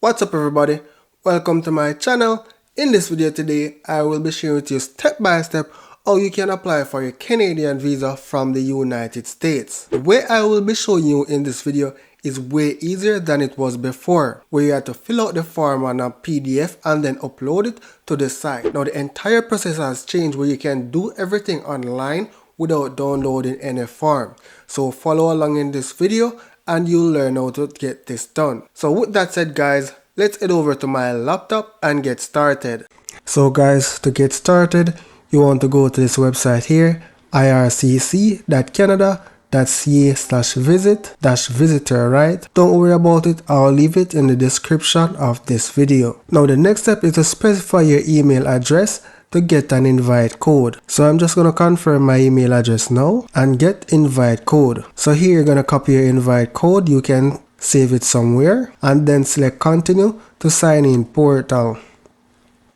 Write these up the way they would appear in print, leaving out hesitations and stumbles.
What's up everybody, welcome to my channel. In this video today, I will be sharing with you step by step how you can apply for your Canadian visa from the United States. The way I will be showing you in this video is way easier than it was before, where you had to fill out the form on a PDF and then upload it to the site. Now the entire process has changed where you can do everything online without downloading any form. So follow along in this video and you'll learn how to get this done. So with that said guys, let's head over to my laptop and get started. So guys, to get started, you want to go to this website here, ircc.canada.ca/visit-visitor, right? Don't worry about it, I'll leave it in the description of this video. Now the next step is to specify your email address to get an invite code. So I'm just going to confirm my email address now and get invite code. So here you're going to copy your invite code. You can save it somewhere and then select continue to sign in portal.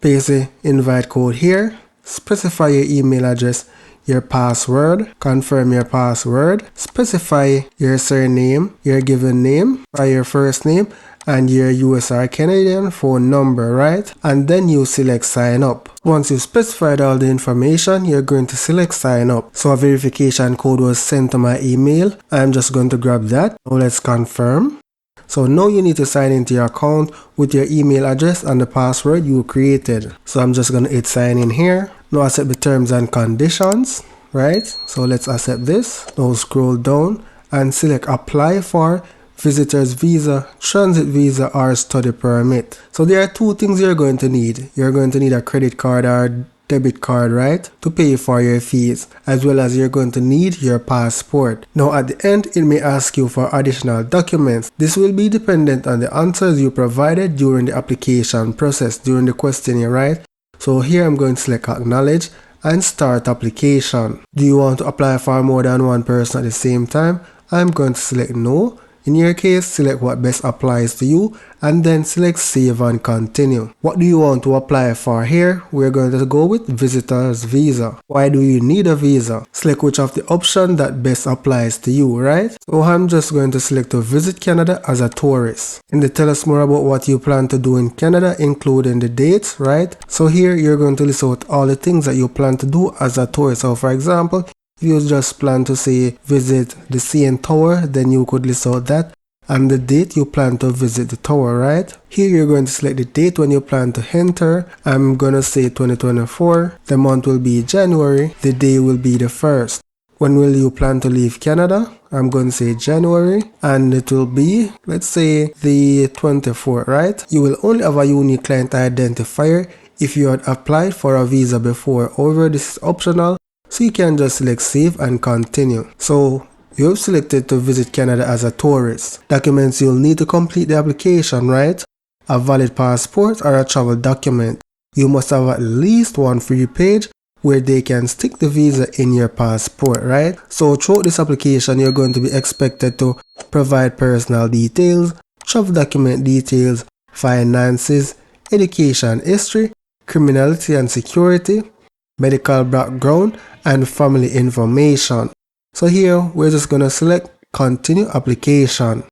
Paste the invite code here. Specify your email address, your password, confirm your password, specify your surname, your given name, or your first name, and your US or Canadian phone number, right? And then you select sign up. Once you've specified all the information, you're going to select sign up. So a verification code was sent to my email. I'm just going to grab that. Now let's confirm. So now you need to sign into your account with your email address and the password you created. So I'm just going to hit sign in here. Now accept the terms and conditions, right? So let's accept this. Now scroll down and select apply for visitor's visa, transit visa, or study permit. So there are two things you're going to need. You're going to need a credit card or debit card, right, to pay for your fees, as well as you're going to need your passport. Now at the end, it may ask you for additional documents. This will be dependent on the answers you provided during the application process, during the questionnaire, right? So here I'm going to select acknowledge and start application. Do you want to apply for more than one person at the same time? I'm going to select no. In your case, select what best applies to you and then select save and continue. What do you want to apply for here? We're going to go with visitor's visa. Why do you need a visa? Select which of the option that best applies to you, right? So I'm just going to select to visit Canada as a tourist. And they tell us more about what you plan to do in Canada, including the dates, right? So here you're going to list out all the things that you plan to do as a tourist. So for example, if you just plan to say visit the CN Tower, then you could list out that and the date you plan to visit the tower, right? Here you're going to select the date when you plan to enter. I'm gonna say 2024. The month will be January. The day will be the 1st. When will you plan to leave Canada? I'm going to say January and it will be, let's say, the 24th, right? You will only have a unique client identifier if you had applied for a visa before. However, this is optional. So you can just select save and continue. So you have selected to visit Canada as a tourist. Documents you'll need to complete the application, right? A valid passport or a travel document. You must have at least one free page where they can stick the visa in your passport, right? So throughout this application, you're going to be expected to provide personal details, travel document details, finances, education history, criminality and security, medical background, and family information. So here we're just going to select continue application.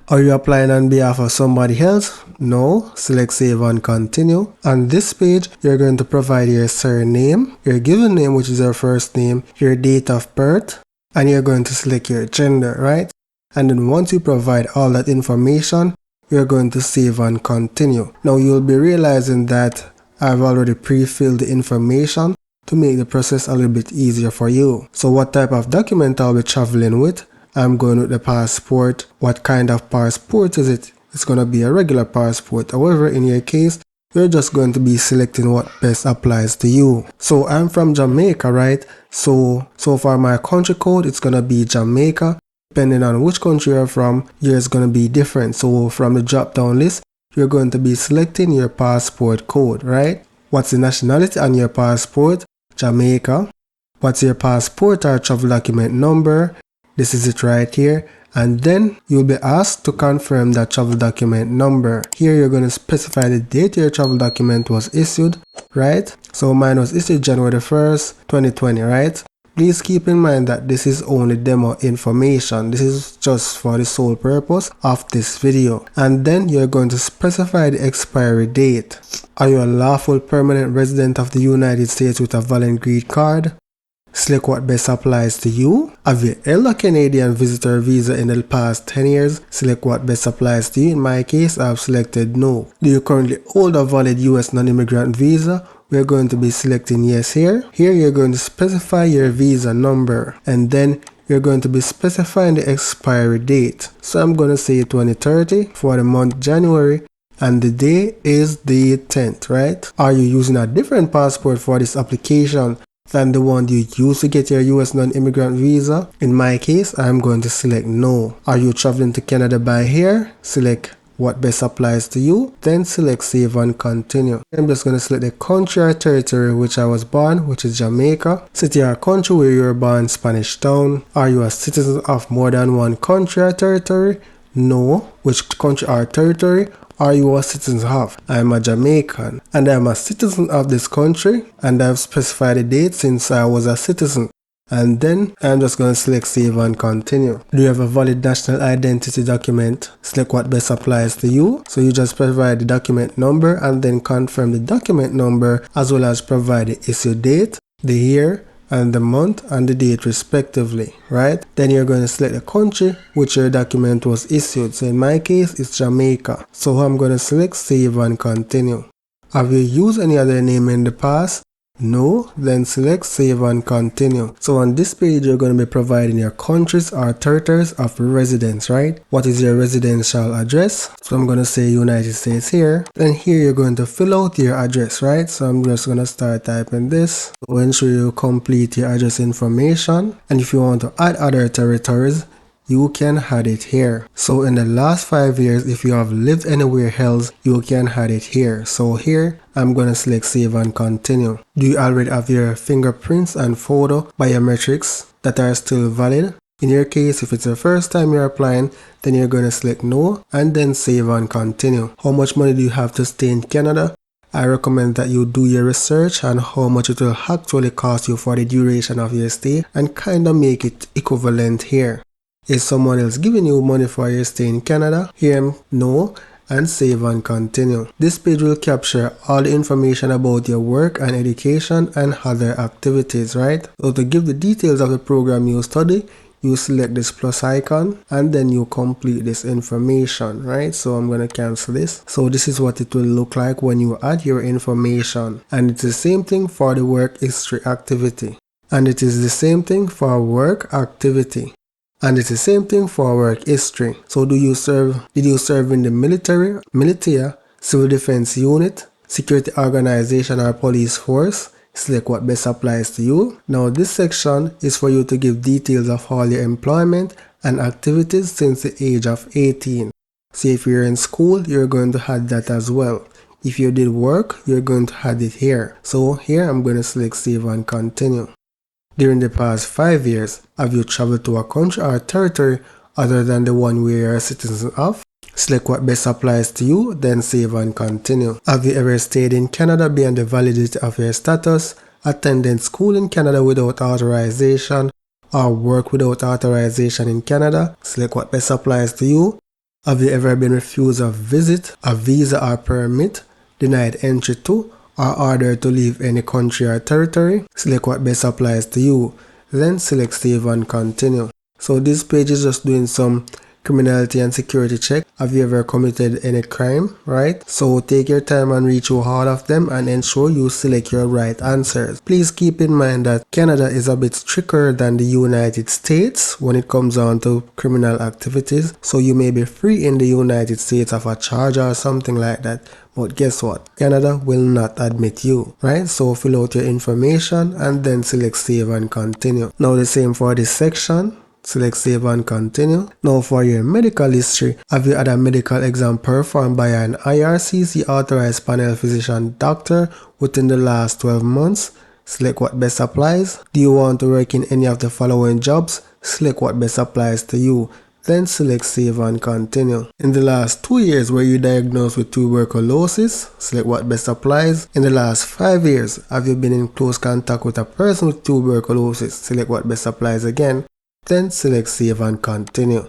Are you applying on behalf of somebody else? No. Select save and continue. On this page, you're going to provide your surname, your given name, which is your first name, your date of birth, and you're going to select your gender, right? And then once you provide all that information, you're going to save and continue. Now you'll be realizing that I've already pre-filled the information to make the process a little bit easier for you. So what type of document I'll be traveling with? I'm going with the passport. What kind of passport is it? It's going to be a regular passport. However, in your case, you're just going to be selecting what best applies to you. So I'm from Jamaica, right? So for my country code, it's going to be Jamaica. Depending on which country you're from, yours is going to be different. So from the drop down list, you're going to be selecting your passport code, right? What's the nationality on your passport? Jamaica. What's your passport or travel document number? This is it right here. And then you'll be asked to confirm that travel document number. Here you're going to specify the date your travel document was issued, right? So mine was issued January 1st, 2020, right? Please keep in mind that this is only demo information. This is just for the sole purpose of this video. And then you're going to specify the expiry date. Are you a lawful permanent resident of the United States with a valid green card? Select what best applies to you. Have you held a Canadian visitor visa in the past 10 years? Select what best applies to you. In my case, I've selected no. Do you currently hold a valid US non-immigrant visa? We're going to be selecting yes here. Here you're going to specify your visa number, and then you're going to be specifying the expiry date. So I'm going to say 2030 for the month January, and the day is the 10th, right? Are you using a different passport for this application than the one you use to get your US non-immigrant visa? In my case, I'm going to select no. Are you traveling to Canada by air? Select what best applies to you, then select save and continue. I'm just going to select the country or territory which I was born, which is Jamaica. City or country where you were born, Spanish Town. Are you a citizen of more than one country or territory? No. Which country or territory are you a citizen of? I'm a Jamaican, and I'm a citizen of this country, and I've specified the date since I was a citizen. And then I'm just going to select save and continue. Do you have a valid national identity document? Select what best applies to you. So you just provide the document number and then confirm the document number, as well as provide the issue date, the year, and the month and the date respectively, right? Then you're going to select the country which your document was issued. So in my case, it's Jamaica. So I'm going to select save and continue. Have you used any other name in the past? No, then select save and continue. So on this page, you're going to be providing your countries or territories of residence, right? What is your residential address? So I'm going to say United States here. Then here you're going to fill out your address, right? So I'm just going to start typing this. So ensure you complete your address information. And if you want to add other territories, you can add it here. So in the last 5 years, if you have lived anywhere else, you can add it here. So here, I'm going to select save and continue. Do you already have your fingerprints and photo biometrics that are still valid? In your case, if it's the first time you're applying, then you're going to select no and then save and continue. How much money do you have to stay in Canada? I recommend that you do your research on how much it will actually cost you for the duration of your stay and kind of make it equivalent here. Is someone else giving you money for your stay in Canada? Here, no, and save and continue. This page will capture all the information about your work and education and other activities, right? So to give the details of the program you study, you select this plus icon and then you complete this information, right? So I'm going to cancel this. So this is what it will look like when you add your information. And it's the same thing for the work history activity. And it is the same thing for work activity. And it's the same thing for work history. So did you serve in the military, militia, civil defense unit, security organization or police force? Select what best applies to you. Now this section is for you to give details of all your employment and activities since the age of 18. So if you're in school, you're going to add that as well. If you did work, you're going to add it here. So here I'm going to select save and continue. During the past 5 years, have you traveled to a country or territory other than the one where you're a citizen of? Select what best applies to you, then save and continue. Have you ever stayed in Canada beyond the validity of your status, attended school in Canada without authorization, or work without authorization in Canada? Select what best applies to you. Have you ever been refused a visit, a visa or permit, denied entry to, or ordered to leave any country or territory? Select what best applies to you, then select save and continue. So this page is just doing some criminality and security check. Have you ever committed any crime, right? So take your time and read through all of them and ensure you select your right answers. Please keep in mind that Canada is a bit stricter than the United States when it comes down to criminal activities. So you may be free in the United States of a charge or something like that. But guess what? Canada will not admit you, right? So fill out your information and then select save and continue. Now the same for this section. Select save and continue. Now for your medical history, have you had a medical exam performed by an IRCC authorized panel physician doctor within the last 12 months? Select what best applies. Do you want to work in any of the following jobs? Select what best applies to you. then select save and continue. In the last 2 years, were you diagnosed with tuberculosis? Select what best applies. In the last 5 years, have you been in close contact with a person with tuberculosis? Select what best applies again, then select save and continue.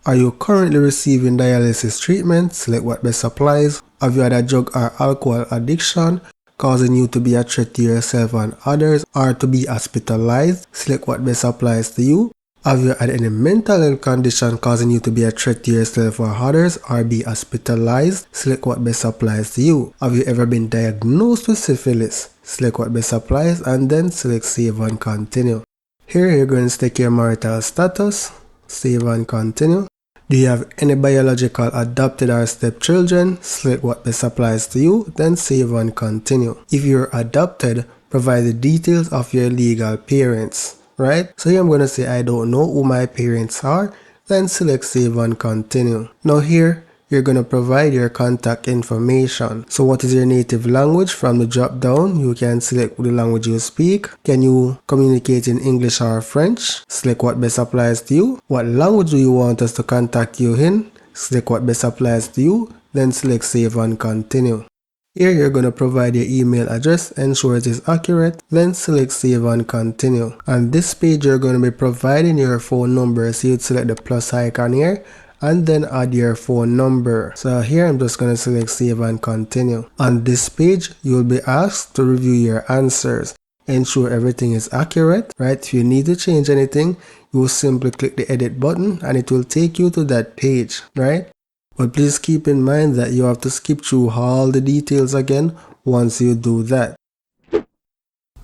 Are you currently receiving dialysis treatment? Select what best applies. Have you had a drug or alcohol addiction causing you to be a threat to yourself and others, or to be hospitalized? Select what best applies to you. Have you had any mental health condition causing you to be a threat to yourself or others, or be hospitalized? Select what best applies to you. Have you ever been diagnosed with syphilis? Select what best applies and then select save and continue. Here you're going to take your marital status, save and continue. Do you have any biological adopted or stepchildren? Select what best applies to you, then save and continue. If you're adopted, provide the details of your legal parents, right? So here I'm going to say I don't know who my parents are, then select save and continue. Now here, you're going to provide your contact information. So what is your native language? From the drop down, you can select the language you speak. Can you communicate in English or French? Select what best applies to you. What language do you want us to contact you in? Select what best applies to you, then select save and continue. Here you're going to provide your email address, ensure it is accurate, then select save and continue. On this page you're going to be providing your phone number, so you'd select the plus icon here and then add your phone number. So here I'm just going to select save and continue. On this page you'll be asked to review your answers. Ensure everything is accurate, right? If you need to change anything, you will simply click the edit button and it will take you to that page, right? But please keep in mind that you have to skip through all the details again once you do that.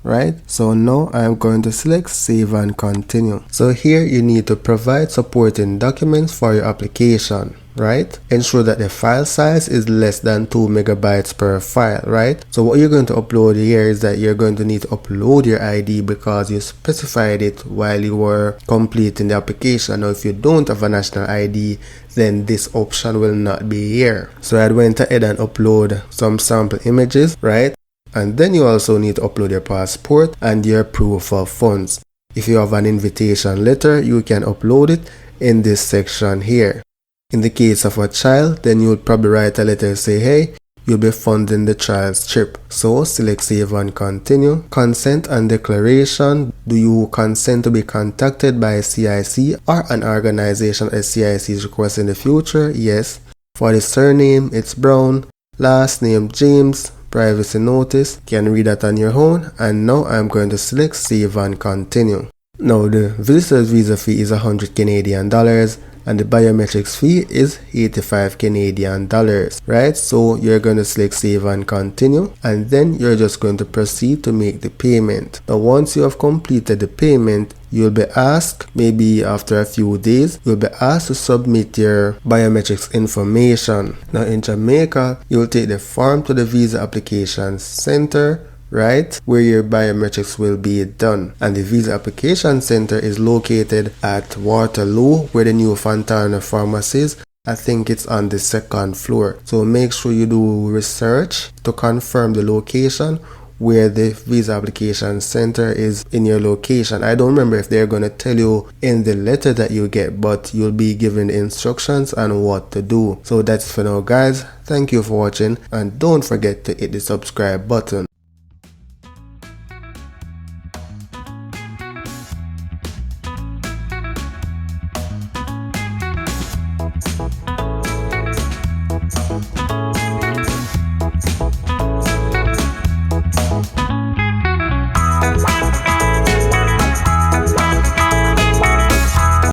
Right, so now I'm going to select save and continue. So here you need to provide supporting documents for your application, right? Ensure that the file size is less than 2 megabytes per file, right? So what you're going to upload here is that you're going to need to upload your ID because you specified it while you were completing the application. Now if you don't have a national ID, then this option will not be here. So I went ahead and upload some sample images, right? And then you also need to upload your passport and your proof of funds. If you have an invitation letter, you can upload it in this section here. In the case of a child, then you would probably write a letter say, hey, you'll be funding the child's trip. So select save and continue. Consent and declaration. Do you consent to be contacted by a CIC or an organization a CIC is requesting in the future? Yes. For the surname, it's Brown. Last name, James. Privacy notice, can read that on your own. And now I'm going to select save and continue. Now the visitor's visa fee is 100 Canadian dollars and the biometrics fee is 85 Canadian dollars, right? So you're going to select save and continue and then you're just going to proceed to make the payment. Now once you have completed the payment, you'll be asked, maybe after a few days, you'll be asked to submit your biometrics information. Now in Jamaica, you'll take the form to the Visa Application Center, right, where your biometrics will be done. And the Visa Application Center is located at Waterloo, where the new Fontana Pharmacy is. I think it's on the 2nd floor. So make sure you do research to confirm the location where the Visa Application Center is in your location. I don't remember if they're going to tell you in the letter that you get, but you'll be given the instructions on what to do. So that's for now guys. Thank you for watching and don't forget to hit the subscribe button.